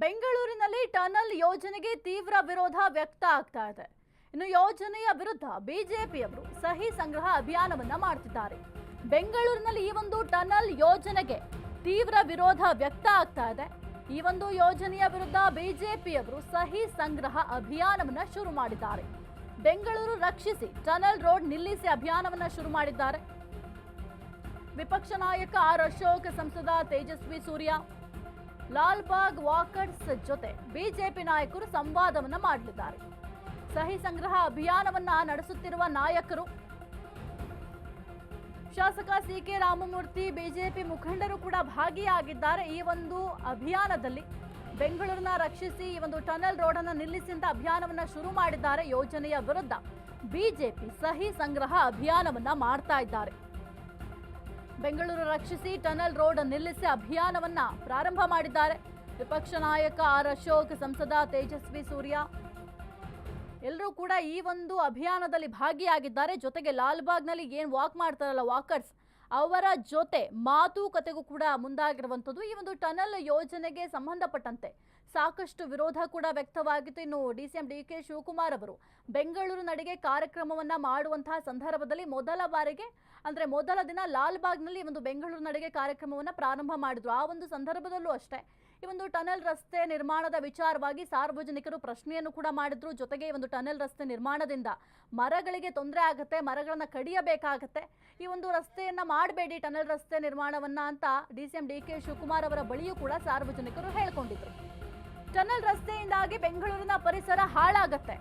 ಬೆಂಗಳೂರಿನಲ್ಲಿ ಟನಲ್ ಯೋಜನೆಗೆ ತೀವ್ರ ವಿರೋಧ ವ್ಯಕ್ತ ಆಗ್ತಾ ಇದೆ. ಇನ್ನು ಯೋಜನೆಯ ವಿರುದ್ಧ ಬಿಜೆಪಿಯವರು ಸಹಿ ಸಂಗ್ರಹ ಅಭಿಯಾನವನ್ನ ಮಾಡ್ತಿದ್ದಾರೆ. ಬೆಂಗಳೂರಿನಲ್ಲಿ ಈ ಒಂದು ಟನಲ್ ಯೋಜನೆಗೆ ತೀವ್ರ ವಿರೋಧ ವ್ಯಕ್ತ ಆಗ್ತಾ ಇದೆ. ಈ ಒಂದು ಯೋಜನೆಯ ವಿರುದ್ಧ ಬಿಜೆಪಿಯವರು ಸಹಿ ಸಂಗ್ರಹ ಅಭಿಯಾನವನ್ನ ಶುರು ಮಾಡಿದ್ದಾರೆ. ಬೆಂಗಳೂರು ರಕ್ಷಿಸಿ, ಟನಲ್ ರೋಡ್ ನಿಲ್ಲಿಸಿ ಅಭಿಯಾನವನ್ನ ಶುರು ಮಾಡಿದ್ದಾರೆ. ವಿಪಕ್ಷ ನಾಯಕ ಆರ್ ಅಶೋಕ್, ಸಂಸದ ತೇಜಸ್ವಿ ಸೂರ್ಯ, ಲಾಲ್ಬಾಗ್ ವಾಕರ್ಸ್ ಜೊತೆ ಬಿಜೆಪಿ ನಾಯಕರು ಸಂವಾದವನ್ನ ಮಾಡಲಿದ್ದಾರೆ. ಸಹಿ ಸಂಗ್ರಹ ಅಭಿಯಾನವನ್ನ ನಡೆಸುತ್ತಿರುವ ನಾಯಕರು ಶಾಸಕ ಸಿ.ಕೆ. ರಾಮಮೂರ್ತಿ, ಬಿಜೆಪಿ ಮುಖಂಡರು ಕೂಡ ಭಾಗಿಯಾಗಿದ್ದಾರೆ. ಈ ಒಂದು ಅಭಿಯಾನದಲ್ಲಿ ಬೆಂಗಳೂರನ್ನ ರಕ್ಷಿಸಿ, ಈ ಒಂದು ಟನಲ್ ರೋಡ್ ಅನ್ನು ನಿಲ್ಲಿಸಿ ಅಂತ ಅಭಿಯಾನವನ್ನ ಶುರು ಮಾಡಿದ್ದಾರೆ. ಯೋಜನೆಯ ವಿರುದ್ಧ ಬಿಜೆಪಿ ಸಹಿ ಸಂಗ್ರಹ ಅಭಿಯಾನವನ್ನ ಮಾಡ್ತಾ ಇದ್ದಾರೆ. ಬೆಂಗಳೂರು ರಕ್ಷಿಸಿ, ಟನಲ್ ರೋಡ್ ನಿಲ್ಲಿಸಿ ಅಭಿಯಾನವನ್ನ ಪ್ರಾರಂಭ ಮಾಡಿದ್ದಾರೆ. ವಿಪಕ್ಷ ನಾಯಕ ಆರ್ ಅಶೋಕ್, ಸಂಸದ ತೇಜಸ್ವಿ ಸೂರ್ಯ ಎಲ್ಲರೂ ಕೂಡ ಈ ಒಂದು ಅಭಿಯಾನದಲ್ಲಿ ಭಾಗಿಯಾಗಿದ್ದಾರೆ. ಜೊತೆಗೆ ಲಾಲ್ಬಾಗ್ನಲ್ಲಿ ಏನು ವಾಕ್ ಮಾಡ್ತಾರಲ್ಲ ವಾಕರ್ಸ್, ಅವರ ಜೊತೆ ಮಾತುಕತೆಗೂ ಕೂಡ ಮುಂದಾಗಿರುವಂಥದ್ದು. ಈ ಒಂದು ಟನಲ್ ಯೋಜನೆಗೆ ಸಂಬಂಧಪಟ್ಟಂತೆ ಸಾಕಷ್ಟು ವಿರೋಧ ಕೂಡ ವ್ಯಕ್ತವಾಗಿತ್ತು. ಇನ್ನು ಡಿಸಿಎಂ ಡಿ.ಕೆ. ಶಿವಕುಮಾರ್ ಅವರು ಬೆಂಗಳೂರು ನಡಿಗೆ ಕಾರ್ಯಕ್ರಮವನ್ನ ಮಾಡುವಂತಹ ಸಂದರ್ಭದಲ್ಲಿ ಮೊದಲ ದಿನ ಲಾಲ್ಬಾಗ್ನಲ್ಲಿ ಒಂದು ಬೆಂಗಳೂರು ನಡಿಗೆ ಕಾರ್ಯಕ್ರಮವನ್ನ ಪ್ರಾರಂಭ ಮಾಡಿದ್ರು. ಆ ಒಂದು ಸಂದರ್ಭದಲ್ಲೂ ಅಷ್ಟೇ ಈ ಒಂದು ಟನಲ್ ರಸ್ತೆ ನಿರ್ಮಾಣದ ವಿಚಾರವಾಗಿ ಸಾರ್ವಜನಿಕರು ಪ್ರಶ್ನೆಯನ್ನು ಕೂಡ ಮಾಡಿದ್ರು. ಜೊತೆಗೆ ಈ ಒಂದು ಟನಲ್ ರಸ್ತೆ ನಿರ್ಮಾಣದಿಂದ ಮರಗಳಿಗೆ ತೊಂದರೆ ಆಗುತ್ತೆ, ಮರಗಳನ್ನ ಕಡಿಯಬೇಕಾಗತ್ತೆ, ಈ ಒಂದು ರಸ್ತೆಯನ್ನ ಮಾಡಬೇಡಿ ಟನಲ್ ರಸ್ತೆ ನಿರ್ಮಾಣವನ್ನ ಅಂತ ಡಿಸಿಎಂ ಡಿ.ಕೆ. ಶಿವಕುಮಾರ್ ಅವರ ಬಳಿಯೂ ಕೂಡ ಸಾರ್ವಜನಿಕರು ಹೇಳ್ಕೊಂಡಿದ್ರು. ಟನಲ್ ರಸ್ತೆಯಿಂದಾಗಿ ಬೆಂಗಳೂರಿನ ಪರಿಸರ ಹಾಳಾಗತ್ತೆ.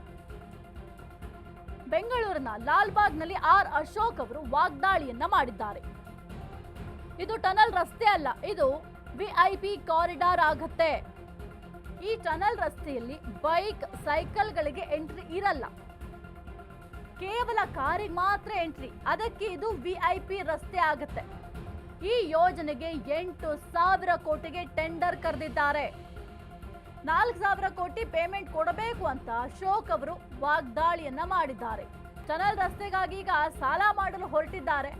ಬೆಂಗಳೂರಿನ ಲಾಲ್ಬಾಗ್ನಲ್ಲಿ ಆರ್ ಅಶೋಕ್ ಅವರು ವಾಗ್ದಾಳಿಯನ್ನ ಮಾಡಿದ್ದಾರೆ. ಇದು ಟನಲ್ ರಸ್ತೆ ಅಲ್ಲ, ಇದು ವಿಐಪಿ ಕಾರಿಡಾರ್ ಆಗತ್ತೆ. ಈ ಟನಲ್ ರಸ್ತೆಯಲ್ಲಿ ಬೈಕ್, ಸೈಕಲ್ಗಳಿಗೆ ಎಂಟ್ರಿ ಇರಲ್ಲ, ಕೇವಲ ಕಾರಿಗೆ ಮಾತ್ರ ಎಂಟ್ರಿ. ಅದಕ್ಕೆ ಇದು ವಿಐಪಿ ರಸ್ತೆ ಆಗತ್ತೆ. ಈ ಯೋಜನೆಗೆ 8,000 ಕೋಟಿಗೆ ಟೆಂಡರ್ ಕರೆದಿದ್ದಾರೆ. 4,000 ಕೋಟಿ ಪೇಮೆಂಟ್ ಕೊಡಬೇಕು ಅಂತ ಅಶೋಕ್ ಅವರು ವಾಗ್ದಾಳಿಯನ್ನ ಮಾಡಿದ್ದಾರೆ. ಟನಲ್ ರಸ್ತೆಗಾಗಿ ಈಗ ಸಾಲ ಮಾಡಲು ಹೊರಟಿದ್ದಾರೆ.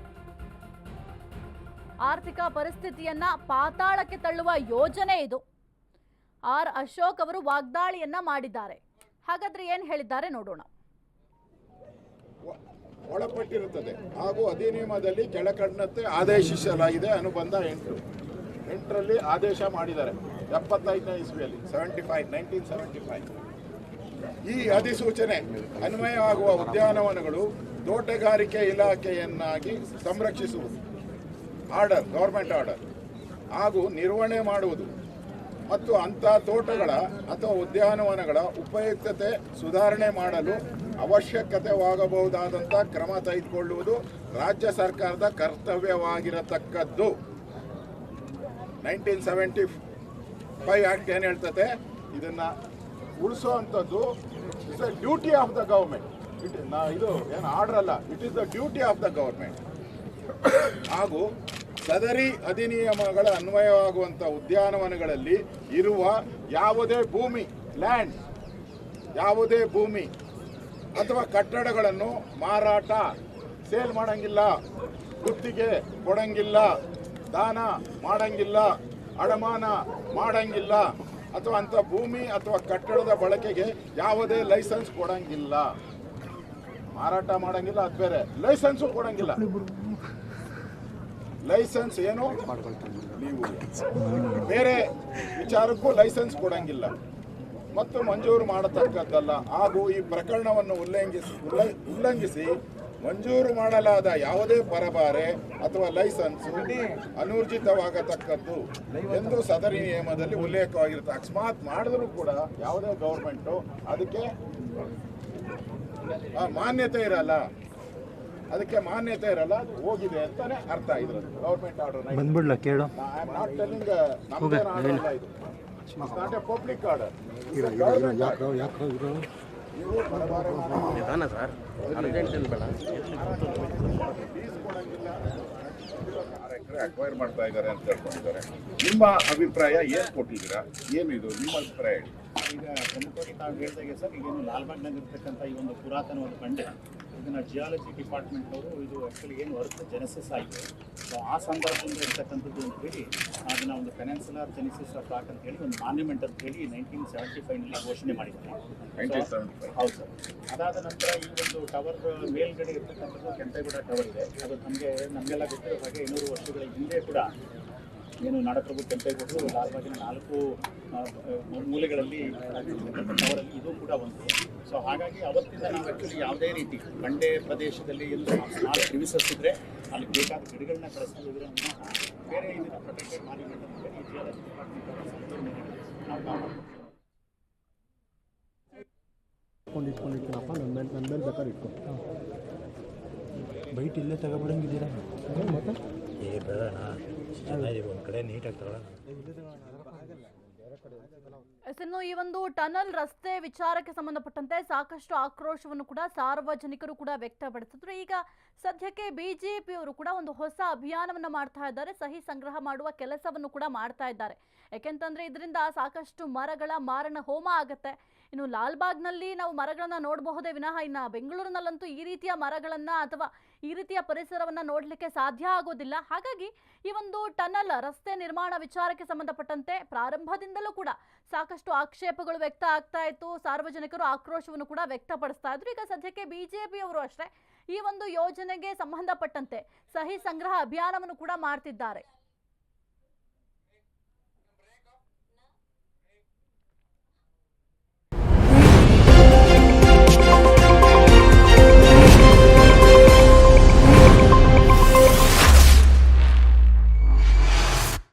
ಆರ್ಥಿಕ ಪರಿಸ್ಥಿತಿಯನ್ನ ಪಾತಾಳಕ್ಕೆ ತಳ್ಳುವ ಯೋಜನೆ ಇದು. ಆರ್ ಅಶೋಕ್ ಅವರು ವಾಗ್ದಾಳಿಯನ್ನ ಮಾಡಿದ್ದಾರೆ. ಹಾಗಾದ್ರೆ ಏನ್ ಹೇಳಿದ್ದಾರೆ ನೋಡೋಣ. ಒಳಪಟ್ಟಿರುತ್ತದೆ ಹಾಗೂ ಅಧಿನಿಯಮದಲ್ಲಿ ಕೆಳಕಂಡಂತೆ ಆದೇಶಿಸಲಾಗಿದೆ. ಅನುಬಂಧ 8ರಲ್ಲಿ ಆದೇಶ ಮಾಡಿದ್ದಾರೆ. 75ನೇ ಇಸ್ವಿಯಲ್ಲಿ 1975 ಈ ಅಧಿಸೂಚನೆ ಅನ್ವಯವಾಗುವ ಉದ್ಯಾನವನಗಳು ತೋಟಗಾರಿಕೆ ಇಲಾಖೆಯನ್ನಾಗಿ ಸಂರಕ್ಷಿಸುವುದು, ಗವರ್ಮೆಂಟ್ ಆರ್ಡರ್ ಹಾಗೂ ನಿರ್ವಹಣೆ ಮಾಡುವುದು ಮತ್ತು ಅಂಥ ತೋಟಗಳ ಅಥವಾ ಉದ್ಯಾನವನಗಳ ಉಪಯುಕ್ತತೆ ಸುಧಾರಣೆ ಮಾಡಲು ಅವಶ್ಯಕತೆವಾಗಬಹುದಾದಂಥ ಕ್ರಮ ತೆಗೆದುಕೊಳ್ಳುವುದು ರಾಜ್ಯ ಸರ್ಕಾರದ ಕರ್ತವ್ಯವಾಗಿರತಕ್ಕದ್ದು. 1975 ಆಕ್ಟ್ ಏನು ಹೇಳ್ತದೆ, ಇದನ್ನ ಉಳಿಸುವಂಥದ್ದು it's a duty of the government. ಇದು ಏನು ಆರ್ಡರ್ ಅಲ್ಲ, it is the duty of the government. ಹಾಗೂ ಸದರಿ ಅಧಿನಿಯಮಗಳ ಅನ್ವಯವಾಗುವಂಥ ಉದ್ಯಾನವನಗಳಲ್ಲಿ ಇರುವ ಯಾವುದೇ ಭೂಮಿ ಅಥವಾ ಕಟ್ಟಡಗಳನ್ನು ಮಾರಾಟ, ಸೇಲ್ ಮಾಡಂಗಿಲ್ಲ, ಗುತ್ತಿಗೆ ಕೊಡಂಗಿಲ್ಲ, ದಾನ ಮಾಡಂಗಿಲ್ಲ, ಅಡಮಾನ ಮಾಡಂಗಿಲ್ಲ, ಅಥವಾ ಅಂಥ ಭೂಮಿ ಅಥವಾ ಕಟ್ಟಡದ ಬಳಕೆಗೆ ಯಾವುದೇ ಲೈಸೆನ್ಸ್ ಕೊಡಂಗಿಲ್ಲ. ಮಾರಾಟ ಮಾಡಂಗಿಲ್ಲ, ಅದು ಬೇರೆ. ಲೈಸೆನ್ಸು ಕೊಡಂಗಿಲ್ಲ. ಲೈಸೆನ್ಸ್ ಏನು, ನೀವು ಬೇರೆ ವಿಚಾರಕ್ಕೂ ಲೈಸೆನ್ಸ್ ಕೊಡಂಗಿಲ್ಲ ಮತ್ತು ಮಂಜೂರು ಮಾಡತಕ್ಕದ್ದಲ್ಲ. ಹಾಗೂ ಈ ಪ್ರಕರಣವನ್ನು ಉಲ್ಲಂಘಿಸಿ ಮಂಜೂರು ಮಾಡಲಾದ ಯಾವುದೇ ಪರಬಾರೆ ಅಥವಾ ಲೈಸೆನ್ಸ್ ಅನೂರ್ಜಿತವಾಗತಕ್ಕದ್ದು ಎಂದು ಸದರಿ ನಿಯಮದಲ್ಲಿ ಉಲ್ಲೇಖವಾಗಿರುತ್ತೆ. ಅಕಸ್ಮಾತ್ ಮಾಡಿದ್ರು ಕೂಡ ಯಾವುದೇ ಗೌರ್ಮೆಂಟು ಅದಕ್ಕೆ ಮಾನ್ಯತೆ ಇರಲ್ಲ, ಅದು ಹೋಗಿದೆ ಅಂತಾನೆ ಅರ್ಥ. ಇದ್ರದ್ದು ಗವರ್ಮೆಂಟ್ ಆರ್ಡರ್ ಬಂದ್ಬಿಡ್ಲ ಕೇಳು. ಐ ಆಮ್ ನಾಟ್ ಟೆಲ್ಲಿಂಗ್ ನಮ್ದೇನು ಆರ್ಡರ್ ಅಲ್ಲ, ಇದು it's not a public order. Acquire ಮಾಡ್ತಾ ಇದ್ದಾರೆ ಅಂತ ಹೇಳ್ಕೊಂಡಿದ್ದಾರೆ. ನಿಮ್ಮ ಅಭಿಪ್ರಾಯ ಏನು ಕೊಟ್ಟಿದ್ದೀರಾ, ಏನಿದು ನಿಮ್ಮ ಅಭಿಪ್ರಾಯ ಹೇಳಿ. ಈಗ ಪ್ರಮುಖವಾಗಿ ತಾವು ಹೇಳಿದಾಗೆ ಸರ್, ಈಗೇನು ಲಾಲ್ಬಾಗ್ನಲ್ಲಿ ಇರ್ತಕ್ಕಂಥ ಈ ಒಂದು ಪುರಾತನವಾದ ಬಂಡೆ ಇದನ್ನು ಜಿಯಾಲಜಿ ಡಿಪಾರ್ಟ್ಮೆಂಟ್ನವರು ಇದು ಆ್ಯಕ್ಚುಲಿ ಏನು ಅರ್ತ್ ಜೆನೆಸಿಸ್ ಆಗಿದೆ, ಸೊ ಆ ಸಂದರ್ಭದಿಂದ ಇರ್ತಕ್ಕಂಥದ್ದು ಅಂತ ಹೇಳಿ ಅದನ್ನು ಒಂದು ಪೆನೆನ್ಸುಲರ್ ಜೆನೆಸಿಸ್ ಆಫ್ ರಾಕ್ ಅಂತ ಹೇಳಿ ಒಂದು ಮಾನ್ಯುಮೆಂಟ್ ಅಂತ ಹೇಳಿ 1975ನಲ್ಲಿ ಘೋಷಣೆ ಮಾಡಿದ್ದಾರೆ. ಹೌದು ಸರ್. ಅದಾದ ನಂತರ ಈ ಒಂದು ಟವರ್ ಮೇಲ್ಗಡೆ ಇರ್ತಕ್ಕಂಥದ್ದು ಕೆಂಪೇಗೌಡ ಟವರ್ ಇದೆ. ಅದು ನಮಗೆಲ್ಲ ಗೊತ್ತಿರೋ ಹಾಗೆ 200 ವರ್ಷಗಳ ಹಿಂದೆ ಕೂಡ ಏನು ನಾಡಪ್ರಭು ಕೆಂಪೇಗೌಡರು ಲಾಲ್ಬಾಗಿನ 4 ಮೂಲೆಗಳಲ್ಲಿ ಟವರಲ್ಲಿ ಇದು ಕೂಡ ಒಂದು. ಸೊ ಹಾಗಾಗಿ ಅವತ್ತಿಂದ ನಾವು ಆ್ಯಕ್ಚುಲಿ ಯಾವುದೇ ರೀತಿ ಬಂಡೆ ಪ್ರದೇಶದಲ್ಲಿ ಏನು ಸ್ಮಾಲ್ ಕ್ರಿಮಿಸಸ್ ಇದ್ದರೆ ಅಲ್ಲಿ ಬೇಕಾದ ಗಿಡಗಳನ್ನ ಬೆಳೆಸ್ತಿದ್ರೆ ಬೇರೆ ಇದನ್ನು ಪ್ರೊಟೆಕ್ಟೆಡ್ ಮಾನ್ಯುಮೆಂಟ್ ಅಂತ ಹೇಳಿ ಜಿಯಾಲಜಿ ಡಿಪಾರ್ಟ್ಮೆಂಟ್ ನಾವು ಇಟ್ಕೊಂಡಿರ್ತೀನಪ್ಪ. ನನ್ನ ಮೇಲೆ ಬೇಕಾದ್ರೆ ಇಟ್ಕೊ. ಬೈಟ್ ಇಲ್ಲೇ ತಗೊಬಿಡಂಗಿದ್ದೀರಾ ಮತ್ತೆ? ಬೇಡಣ್ಣ, ಚೆನ್ನಾಗಿದೆ, ಒಂದು ಕಡೆ ನೀಟಾಗಿ ತಗೊಳ್ಳೋಣ. ಇನ್ನು ಈ ಒಂದು ಟನಲ್ ರಸ್ತೆ ವಿಚಾರಕ್ಕೆ ಸಂಬಂಧಪಟ್ಟಂತೆ ಸಾಕಷ್ಟು ಆಕ್ರೋಶವನ್ನು ಕೂಡ ಸಾರ್ವಜನಿಕರು ಕೂಡ ವ್ಯಕ್ತಪಡಿಸಿದ್ರು. ಈಗ ಸದ್ಯಕ್ಕೆ ಬಿಜೆಪಿಯವರು ಕೂಡ ಒಂದು ಹೊಸ ಅಭಿಯಾನವನ್ನು ಮಾಡ್ತಾ ಇದ್ದಾರೆ, ಸಹಿ ಸಂಗ್ರಹ ಮಾಡುವ ಕೆಲಸವನ್ನು ಕೂಡ ಮಾಡ್ತಾ ಇದ್ದಾರೆ. ಯಾಕೆಂತಂದ್ರೆ ಇದರಿಂದ ಸಾಕಷ್ಟು ಮರಗಳ ಮಾರಣ ಹೋಮ ಆಗುತ್ತೆ. ಇನ್ನು ಲಾಲ್ಬಾಗ್ನಲ್ಲಿ ನಾವು ಮರಗಳನ್ನ ನೋಡಬಹುದೇ ವಿನಃ ಇನ್ನು ಬೆಂಗಳೂರಿನಲ್ಲಂತೂ ಈ ರೀತಿಯ ಮರಗಳನ್ನ ಅಥವಾ ಈ ರೀತಿಯ ಪರಿಸರವನ್ನ ನೋಡಲಿಕ್ಕೆ ಸಾಧ್ಯ ಆಗೋದಿಲ್ಲ. ಹಾಗಾಗಿ ಈ ಒಂದು ಟನಲ್ ರಸ್ತೆ ನಿರ್ಮಾಣ ವಿಚಾರಕ್ಕೆ ಸಂಬಂಧಪಟ್ಟಂತೆ ಪ್ರಾರಂಭದಿಂದಲೂ ಕೂಡ ಸಾಕಷ್ಟು ಆಕ್ಷೇಪಗಳು ವ್ಯಕ್ತ ಆಗ್ತಾ ಇತ್ತು, ಸಾರ್ವಜನಿಕರು ಆಕ್ರೋಶವನ್ನು ಕೂಡ ವ್ಯಕ್ತಪಡಿಸ್ತಾ ಇದ್ರು. ಈಗ ಸದ್ಯಕ್ಕೆ ಬಿಜೆಪಿಯವರು ಅಷ್ಟೇ ಈ ಒಂದು ಯೋಜನೆಗೆ ಸಂಬಂಧಪಟ್ಟಂತೆ ಸಹಿ ಸಂಗ್ರಹ ಅಭಿಯಾನವನ್ನು ಕೂಡ ಮಾಡ್ತಿದ್ದಾರೆ.